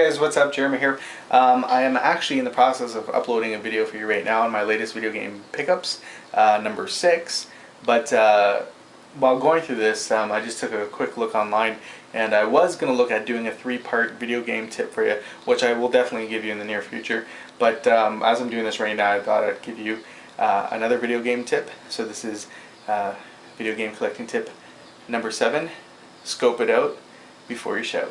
Hey guys, what's up? Jeremy here. I am actually in the process of uploading a video for you right now on my latest video game pickups, number 6. But while going through this, I just took a quick look online, and I was going to look at doing a 3-part video game tip for you, which I will definitely give you in the near future. But as I'm doing this right now, I thought I'd give you another video game tip. So this is video game collecting tip number 7. Scope it out before you shout.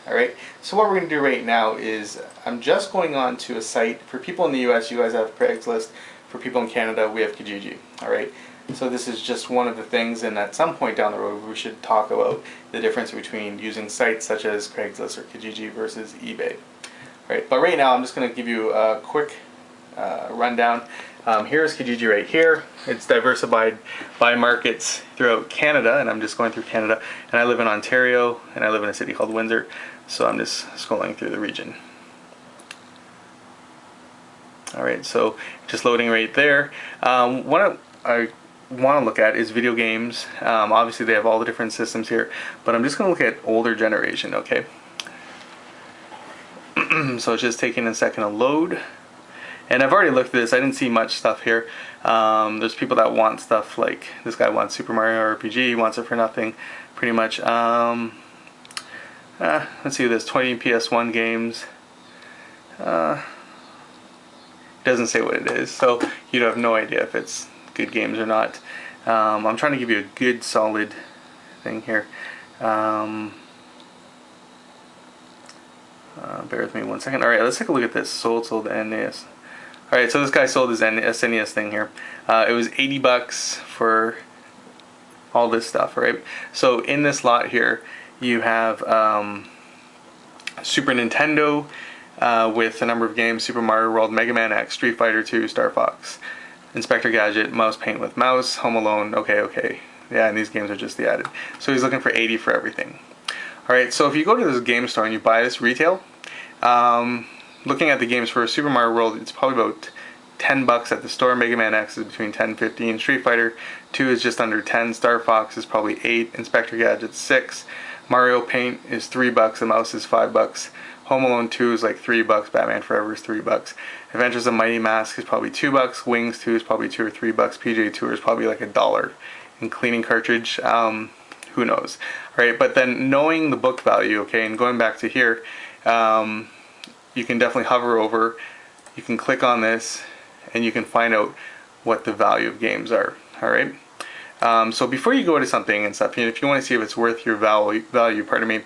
Alright, so what we're going to do right now is I'm just going on to a site. For people in the US, you guys have Craigslist. For people in Canada, we have Kijiji. Alright, so this is just one of the things, and at some point down the road we should talk about the difference between using sites such as Craigslist or Kijiji versus eBay. Alright, but right now I'm just going to give you a quick rundown. Here's Kijiji right here. It's diversified by markets throughout Canada, and I'm just going through Canada, and I live in Ontario, and I live in a city called Windsor, so I'm just scrolling through the region. Alright, so just loading right there. What I want to look at is video games. Obviously they have all the different systems here, but I'm just going to look at older generation, okay? So it's just taking a second to load. And I've already looked at this. I didn't see much stuff here. There's people that want stuff like this guy wants Super Mario RPG. He wants it for nothing, pretty much. Let's see. There's 20 PS1 games. It doesn't say what it is, so you'd have no idea if it's good games or not. I'm trying to give you a good, solid thing here. Bear with me 1 second. All right, let's take a look at this. Sold NES. Alright, so this guy sold his SNES thing here. It was 80 bucks for all this stuff, right? So in this lot here, you have Super Nintendo with a number of games: Super Mario World, Mega Man X, Street Fighter 2, Star Fox, Inspector Gadget, Mouse Paint with Mouse, Home Alone. Okay. Yeah, and these games are just the added. So he's looking for 80 for everything. Alright, so if you go to this game store and you buy this retail, looking at the games for Super Mario World, it's probably about 10 bucks at the store. Mega Man X is between 10 and 15. Street Fighter 2 is just under 10. Star Fox is probably 8. Inspector Gadget 6. Mario Paint is 3 bucks. The mouse is 5 bucks. Home Alone 2 is like 3 bucks. Batman Forever is 3 bucks. Adventures of Mighty Mask is probably 2 bucks. Wings 2 is probably 2 or 3 bucks. PJ Tour is probably like $1. And cleaning cartridge, who knows? Alright, but then knowing the book value, okay, and going back to here, you can definitely hover over, you can click on this, and you can find out what the value of games are. Alright, so before you go to something and stuff, if you want to see if it's worth your value, pardon me,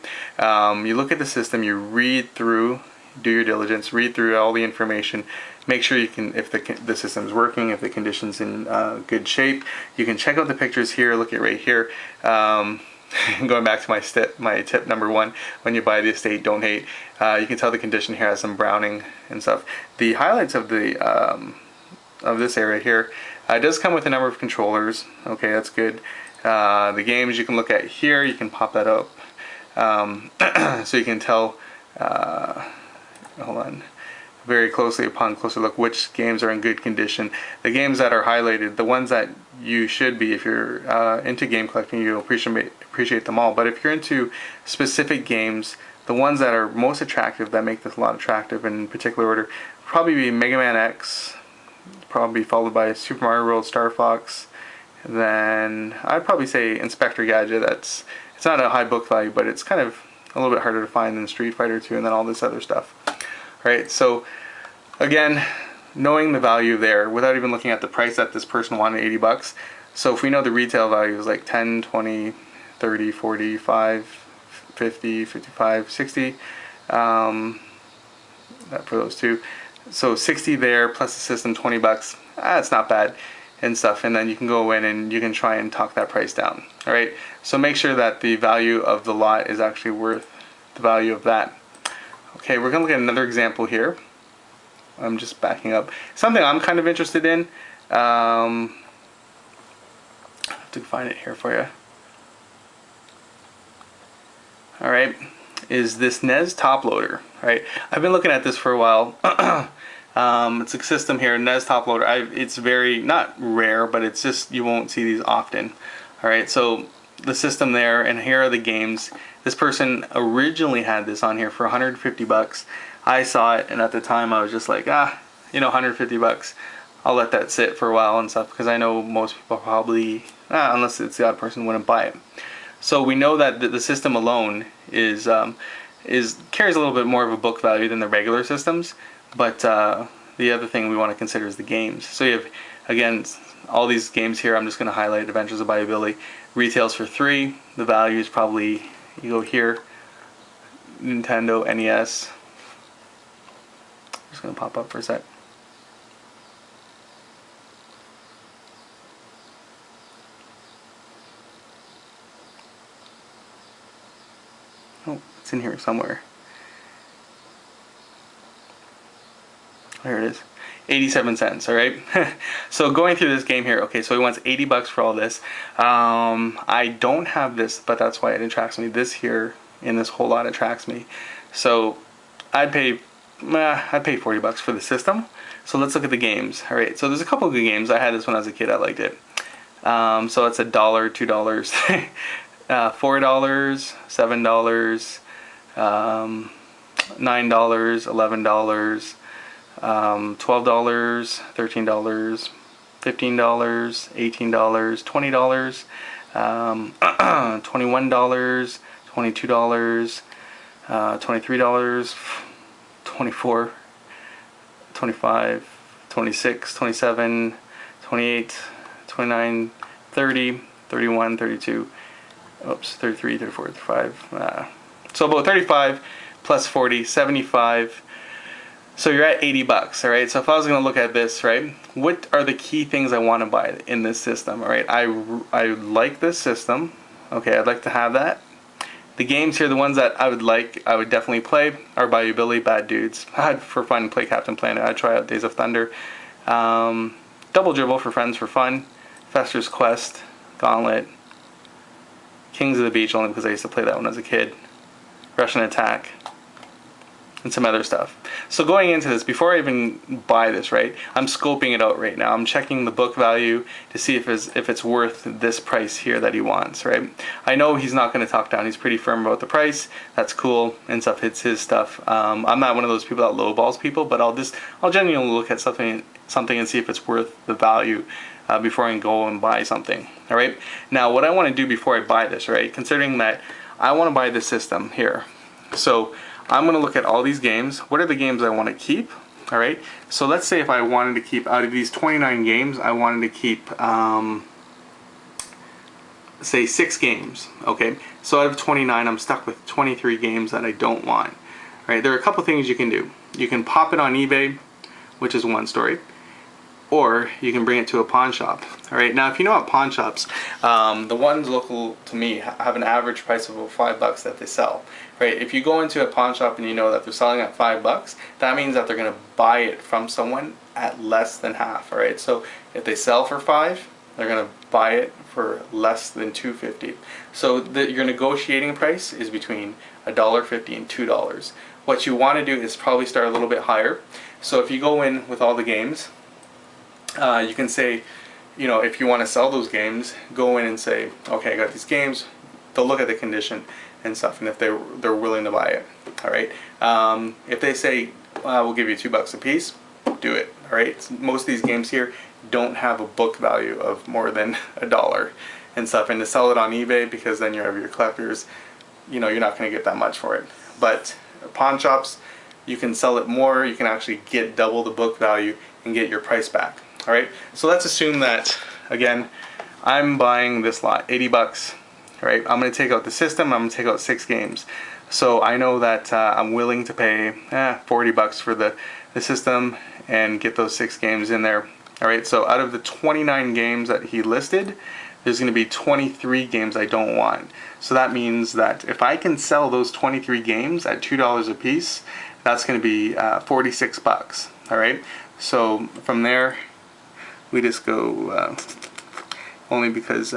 you look at the system, you read through, do your diligence, read through all the information, make sure you can, if the system is working, if the condition's in good shape. You can check out the pictures here, look at right here. Going back to my tip number 1, when you buy the estate, don't hate. You can tell the condition here has some browning and stuff. The highlights of the of this area here, it does come with a number of controllers. Okay, that's good. The games you can look at here, you can pop that up, so you can tell. Hold on. Very closely, upon closer look, which games are in good condition. The games that are highlighted, the ones that you should be, if you're into game collecting, you'll appreciate them all. But if you're into specific games, the ones that are most attractive, that make this a lot attractive in particular order, probably be Mega Man X, probably followed by Super Mario World, Star Fox. Then I'd probably say Inspector Gadget. It's not a high book value, but it's kind of a little bit harder to find than Street Fighter 2, and then all this other stuff. Right, so again, knowing the value there without even looking at the price that this person wanted, 80 bucks. So if we know the retail value is like 10, 20, 30, 45, 50, 55, 60 for those two. So 60 there plus the system, 20 bucks. It's not bad and stuff. And then you can go in and you can try and talk that price down. Alright, so make sure that the value of the lot is actually worth the value of that. Okay, we're going to look at another example here. I'm just backing up. Something I'm kind of interested in. I have to find it here for you. Alright, is this NES top loader. Right, I've been looking at this for a while. It's a system here, NES top loader. It's very, not rare, but it's just, you won't see these often. Alright, so the system there, and here are the games. This person originally had this on here for 150 bucks. I saw it, and at the time I was just like, 150 bucks. I'll let that sit for a while and stuff, because I know most people probably, unless it's the odd person, wouldn't buy it. So we know that the system alone is carries a little bit more of a book value than the regular systems, but the other thing we want to consider is the games. So you have, again, all these games here. I'm just going to highlight Adventures of Buyability. Retails for $3. The value is probably, you go here, Nintendo NES. Just going to pop up for a sec. Oh, it's in here somewhere. There it is. 87 cents, alright? So going through this game here, okay, so he wants 80 bucks for all this. I don't have this, but that's why it attracts me. This here, in this whole lot, attracts me. So I'd pay 40 bucks for the system. So let's look at the games. Alright, so there's a couple of good games. I had this when I was a kid, I liked it. So it's $1, $2, $4, $7, $9, $11, $12, $13, $15, $18, $20, $21, $22, $23, $24, $25, $26, $27, $28, $29, $30, $31, $32, oops, $33, $34, $35. So about 35 plus 40, 75. So you're at 80 bucks, alright? So if I was going to look at this, right, what are the key things I want to buy in this system, alright? I like this system, okay, I'd like to have that. The games here, the ones that I would definitely play are Buyability, Bad Dudes. I'd for fun play Captain Planet. I'd try out Days of Thunder. Double Dribble for friends for fun. Fester's Quest, Gauntlet. Kings of the Beach, only because I used to play that when I was a kid. Russian Attack. And some other stuff. So going into this, before I even buy this, right, I'm scoping it out right now. I'm checking the book value to see if it's worth this price here that he wants, right? I know he's not going to talk down. He's pretty firm about the price. That's cool and stuff. It's his stuff. I'm not one of those people that lowballs people, but I'll genuinely look at something and see if it's worth the value before I can go and buy something. All right. Now, what I want to do before I buy this, right, considering that I want to buy this system here, so I'm going to look at all these games. What are the games I want to keep? Alright, so let's say if I wanted to keep, out of these 29 games, I wanted to keep, say 6 games. Okay, so out of 29, I'm stuck with 23 games that I don't want. Right, there are a couple things you can do. You can pop it on eBay, which is one story, or you can bring it to a pawn shop. Alright, now if you know at pawn shops, the ones local to me have an average price of about $5 that they sell. Right, if you go into a pawn shop and you know that they're selling at $5, that means that they're going to buy it from someone at less than half. Alright, so if they sell for $5, they're going to buy it for less than $2.50. So your negotiating price is between $1.50 and $2. What you want to do is probably start a little bit higher. So if you go in with all the games, you can say, you know, if you want to sell those games, go in and say, okay, I got these games. They'll look at the condition and stuff, and if they're willing to buy it. All right. If they say we'll give you $2 a piece, do it. All right. Most of these games here don't have a book value of more than $1 and stuff, and to sell it on eBay, because then you have your collectors, you know, you're not going to get that much for it. But pawn shops, you can sell it more. You can actually get double the book value and get your price back. All right. So let's assume that, again, I'm buying this lot, 80 bucks. Right, I'm going to take out the system. I'm going to take out 6 games. So I know that I'm willing to pay $40 for the system and get those 6 games in there. All right, so out of the 29 games that he listed, there's going to be 23 games I don't want. So that means that if I can sell those 23 games at $2 a piece, that's going to be $46. All right, so from there, we just go only because.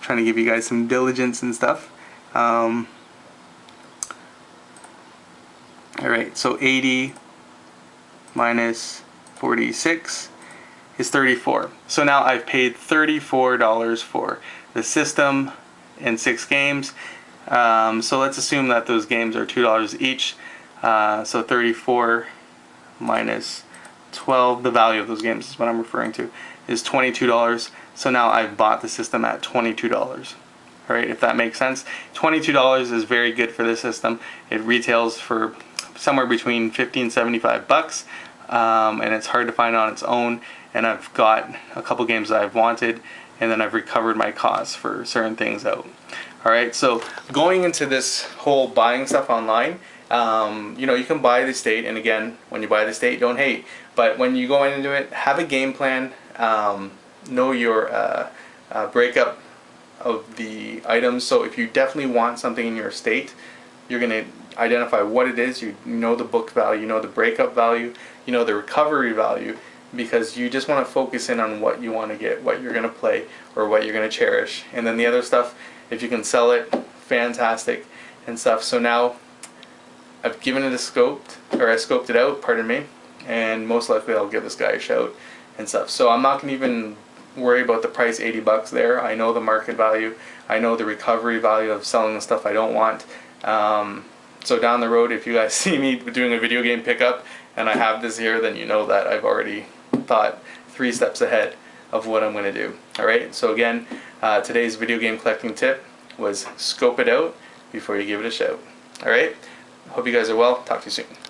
Trying to give you guys some diligence and stuff. Alright, so 80 minus 46 is 34. So now I've paid $34 for the system and 6 games. So let's assume that those games are $2 each. So 34 minus 12, the value of those games is what I'm referring to, is $22. So now I've bought the system at $22. Alright, if that makes sense. $22 is very good for this system. It retails for somewhere between $50 and $75, and it's hard to find on its own. And I've got a couple games that I've wanted, and then I've recovered my costs for certain things out. Alright, so going into this whole buying stuff online, you know, you can buy the state, and again, when you buy the state, don't hate. But when you go into it, have a game plan, know your breakup of the items. So if you definitely want something in your state, you're going to identify what it is. You know the book value, you know the breakup value, you know the recovery value, because you just want to focus in on what you want to get, what you're going to play, or what you're going to cherish. And then the other stuff, if you can sell it, fantastic and stuff. So now I've given it a scoped, or I scoped it out, pardon me, and most likely I'll give this guy a shout and stuff. So I'm not going to even worry about the price, $80 there. I know the market value. I know the recovery value of selling the stuff I don't want. So down the road, if you guys see me doing a video game pickup and I have this here, then you know that I've already thought 3 steps ahead of what I'm going to do. Alright, so again, today's video game collecting tip was scope it out before you give it a shout. Alright, hope you guys are well. Talk to you soon.